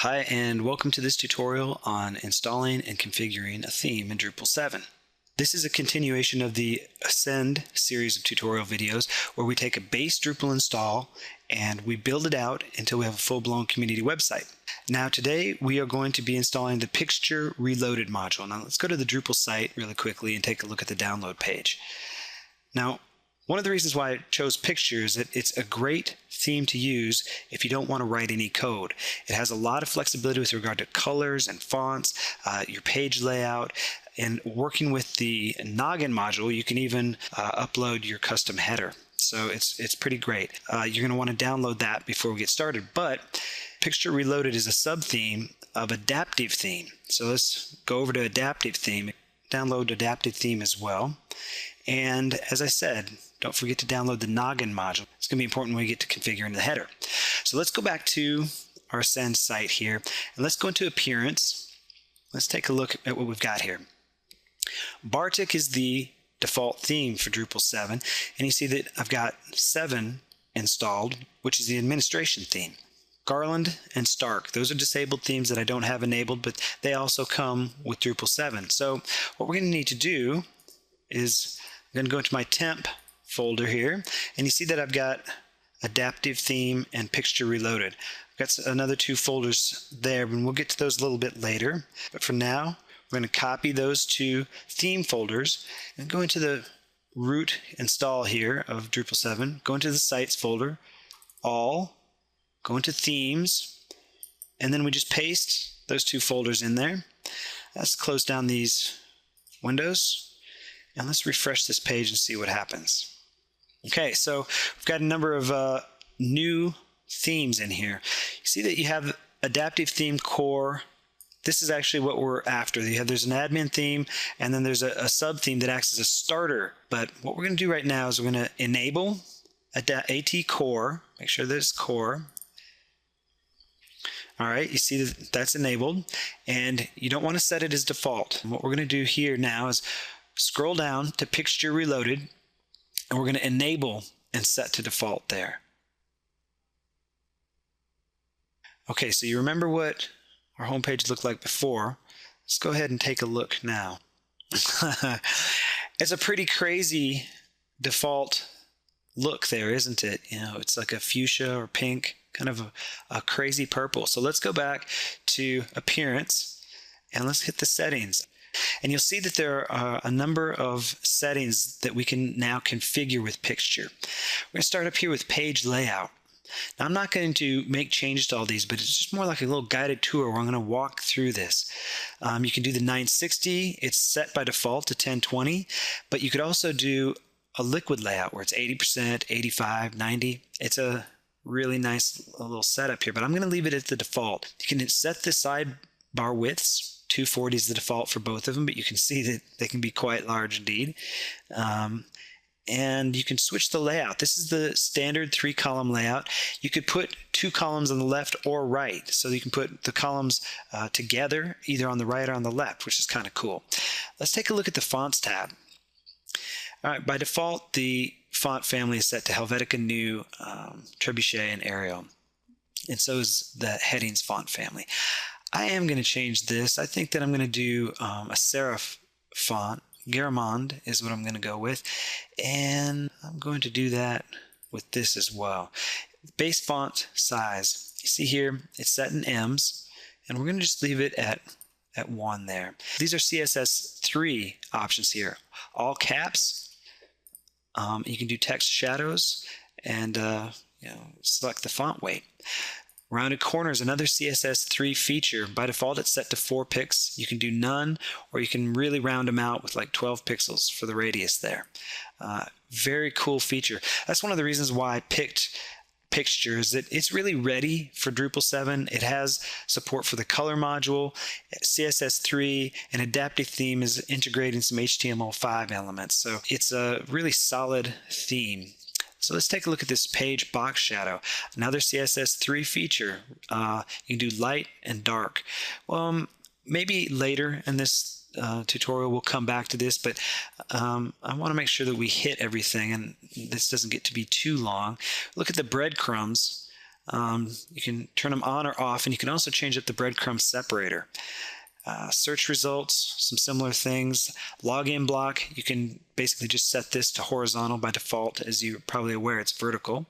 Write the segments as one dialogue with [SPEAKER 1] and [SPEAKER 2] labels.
[SPEAKER 1] Hi, and welcome to this tutorial on installing and configuring a theme in Drupal 7. This is a continuation of the Ascend series of tutorial videos where we take a base Drupal install and we build it out until we have a full-blown community website. Now today we are going to be installing the Picture Reloaded module. Now let's go to the Drupal site really quickly and take a look at the download page. Now, one of the reasons why I chose Picture is that it's a great theme to use if you don't want to write any code. It has a lot of flexibility with regard to colors and fonts, your page layout, and working with the Noggin module, you can even upload your custom header. So it's pretty great. You're going to want to download that before we get started. But Picture Reloaded is a sub-theme of Adaptive Theme. So let's go over to Adaptive Theme, download Adaptive Theme as well. And as I said, don't forget to download the Noggin module. It's going to be important when we get to configuring the header. So let's go back to our Ascend site here, and let's go into Appearance. Let's take a look at what we've got here. Bartik is the default theme for Drupal 7, and you see that I've got 7 installed, which is the administration theme. Garland and Stark, those are disabled themes that I don't have enabled, but they also come with Drupal 7. So what we're going to need to do is I'm going to go into my temp folder here, and you see that I've got Adaptive Theme and Picture Reloaded. I've got another 2 folders there, and we'll get to those a little bit later. But for now, we're going to copy those 2 theme folders and go into the root install here of Drupal 7, go into the Sites folder, All, go into Themes, and then we just paste those 2 folders in there. Let's close down these windows, and let's refresh this page and see what happens. Okay, so we've got a number of new themes in here. You see that you have Adaptive Theme Core. This is actually what we're after. There's an admin theme, and then there's a sub-theme that acts as a starter. But what we're going to do right now is we're going to enable AT Core. Make sure that it's Core. All right, you see that that's enabled, and you don't want to set it as default. And what we're going to do here now is scroll down to Picture Reloaded, and we're going to enable and set to default there. Okay, so you remember what our homepage looked like before. Let's go ahead and take a look now. It's a pretty crazy default look there, isn't it? You know, it's like a fuchsia or pink, kind of a crazy purple. So let's go back to Appearance, and let's hit the settings. And you'll see that there are a number of settings that we can now configure with Picture. We're going to start up here with Page Layout. Now, I'm not going to make changes to all these, but it's just more like a little guided tour where I'm going to walk through this. You can do the 960. It's set by default to 1020, but you could also do a liquid layout where it's 80%, 85, 90. It's a really nice little setup here, but I'm going to leave it at the default. You can set the sidebar widths. 240 is the default for both of them, but you can see that they can be quite large indeed. And you can switch the layout. This is the standard 3-column layout. You could put 2 columns on the left or right, so you can put the columns together either on the right or on the left, which is kind of cool. Let's take a look at the Fonts tab. All right, by default, the font family is set to Helvetica Neue, Trebuchet, and Arial, and so is the Headings font family. I am going to change this. I think that I'm going to do a serif font. Garamond is what I'm going to go with, and I'm going to do that with this as well. Base font size. You see here, it's set in M's, and we're going to just leave it at 1 there. These are CSS3 options here. All caps. You can do text shadows, and select the font weight. Rounded corners, another CSS3 feature. By default, it's set to 4 pixels. You can do none, or you can really round them out with like 12 pixels for the radius there. Very cool feature. That's one of the reasons why I picked Picture, is that it's really ready for Drupal 7. It has support for the color module, CSS3, and Adaptive Theme is integrating some HTML5 elements. So it's a really solid theme. So let's take a look at this page box shadow. Another CSS3 feature. You can do light and dark. Well, maybe later in this tutorial we'll come back to this, but I want to make sure that we hit everything and this doesn't get to be too long. Look at the breadcrumbs. You can turn them on or off, and you can also change up the breadcrumb separator. Search results, some similar things. Login block, you can basically just set this to horizontal by default. As you're probably aware, it's vertical.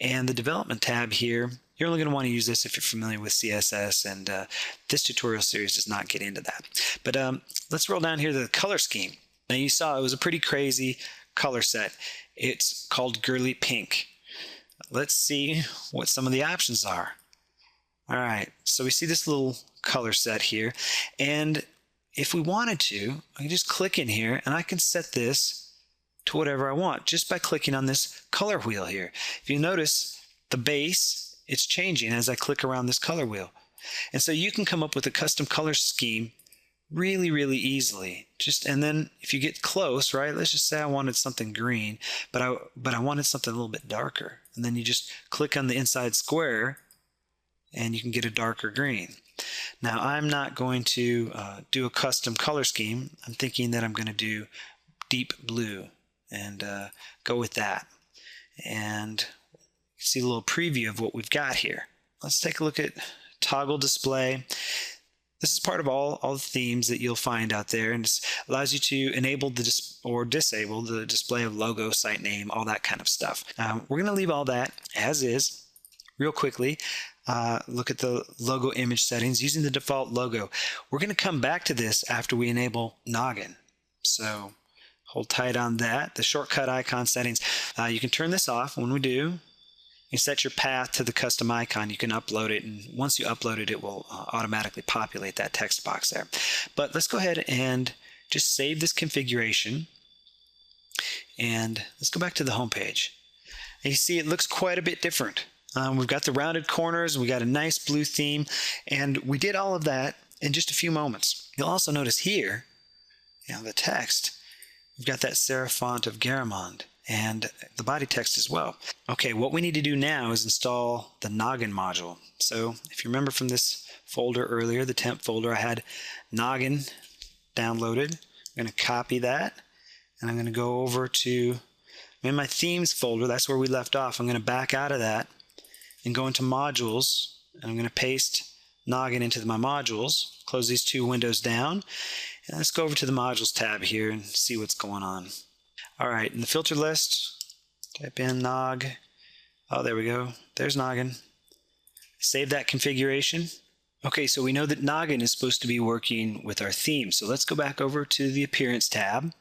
[SPEAKER 1] And the development tab here, you're only going to want to use this if you're familiar with CSS, and this tutorial series does not get into that. But let's roll down here to the color scheme. Now you saw it was a pretty crazy color set. It's called Girly Pink. Let's see what some of the options are. All right, so we see this little color set here, and if we wanted to, I can just click in here and I can set this to whatever I want just by clicking on this color wheel here. If you notice the base, it's changing as I click around this color wheel. And so you can come up with a custom color scheme really easily. And then if you get close, right, let's just say I wanted something green, but I wanted something a little bit darker. And then you just click on the inside square and you can get a darker green. Now I'm not going to do a custom color scheme. I'm thinking that I'm going to do deep blue and go with that. And see a little preview of what we've got here. Let's take a look at toggle display. This is part of all the themes that you'll find out there, and it allows you to enable or disable the display of logo, site name, all that kind of stuff. We're going to leave all that as is. Real quickly, look at the logo image settings using the default logo. We're going to come back to this after we enable Noggin. So hold tight on that. The shortcut icon settings, you can turn this off. When we do, you set your path to the custom icon. You can upload it, and once you upload it, it will automatically populate that text box there. But let's go ahead and just save this configuration, and let's go back to the home page. And you see it looks quite a bit different. We've got the rounded corners, we got a nice blue theme, and we did all of that in just a few moments. You'll also notice here, the text, we've got that serif font of Garamond, and the body text as well. Okay, what we need to do now is install the Noggin module. So if you remember from this folder earlier, the temp folder, I had Noggin downloaded. I'm going to copy that, and I'm going to go over to in my themes folder. That's where we left off. I'm going to back out of that and go into modules, and I'm going to paste Noggin into my modules. Close these two windows down, and let's go over to the modules tab here and see what's going on. All right, in the filter list, type in Nog. Oh, there we go. There's Noggin. Save that configuration. Okay, so we know that Noggin is supposed to be working with our theme. So let's go back over to the Appearance tab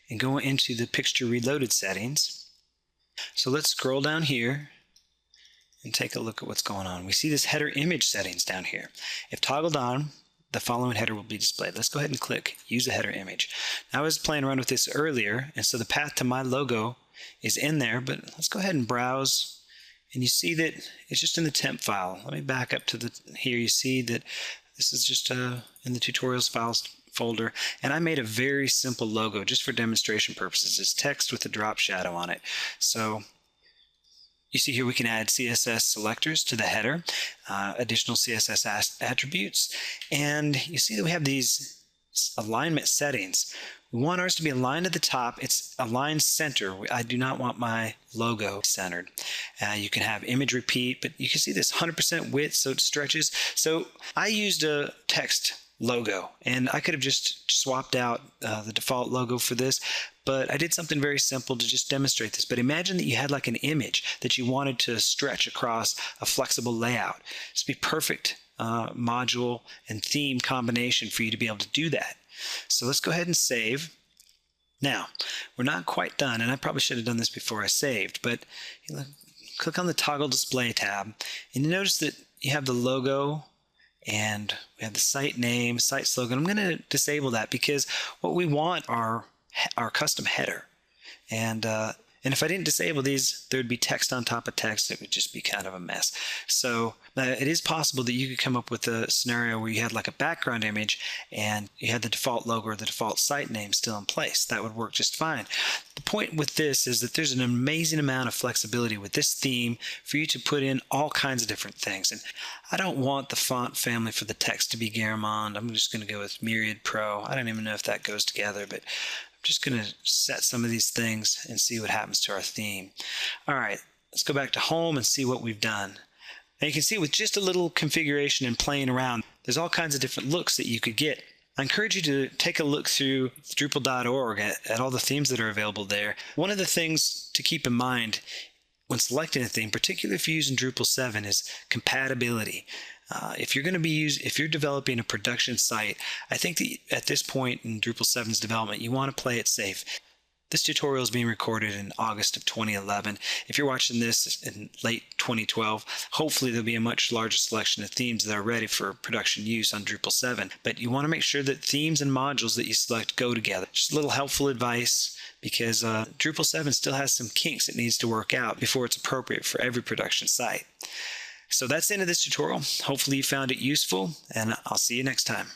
[SPEAKER 1] and go into the Picture Reloaded settings. So let's scroll down here and take a look at what's going on. We see this header image settings down here. If toggled on, the following header will be displayed. Let's go ahead and click Use a Header Image. Now, I was playing around with this earlier, and so the path to my logo is in there, but let's go ahead and browse, and you see that it's just in the temp file. Let me back up to here. You see that this is just in the tutorials files folder, and I made a very simple logo just for demonstration purposes. It's text with a drop shadow on it. So you see here we can add CSS selectors to the header, additional CSS attributes, and you see that we have these alignment settings. We want ours to be aligned at the top. It's aligned center. I do not want my logo centered. You can have image repeat, but you can see this 100% width, so it stretches. So I used a text logo, and I could have just swapped out the default logo for this, but I did something very simple to just demonstrate this. But imagine that you had like an image that you wanted to stretch across a flexible layout. This would be perfect module and theme combination for you to be able to do that. So let's go ahead and save. Now, we're not quite done, and I probably should have done this before I saved, but click on the Toggle Display tab, and you notice that you have the logo, and we have the site name, site slogan. I'm going to disable that because what we want are our custom header. And if I didn't disable these, there would be text on top of text. It would just be kind of a mess. So it is possible that you could come up with a scenario where you had like a background image and you had the default logo or the default site name still in place. That would work just fine. The point with this is that there's an amazing amount of flexibility with this theme for you to put in all kinds of different things. And I don't want the font family for the text to be Garamond. I'm just going to go with Myriad Pro. I don't even know if that goes together, but just going to set some of these things and see what happens to our theme. All right, let's go back to home and see what we've done. And you can see with just a little configuration and playing around, there's all kinds of different looks that you could get. I encourage you to take a look through Drupal.org at all the themes that are available there. One of the things to keep in mind when selecting a theme, particularly if you're using Drupal 7, is compatibility. If you're developing a production site, I think that at this point in Drupal 7's development, you want to play it safe. This tutorial is being recorded in August of 2011. If you're watching this in late 2012, hopefully there'll be a much larger selection of themes that are ready for production use on Drupal 7. But you want to make sure that themes and modules that you select go together. Just a little helpful advice, because Drupal 7 still has some kinks it needs to work out before it's appropriate for every production site. So that's the end of this tutorial. Hopefully you found it useful, and I'll see you next time.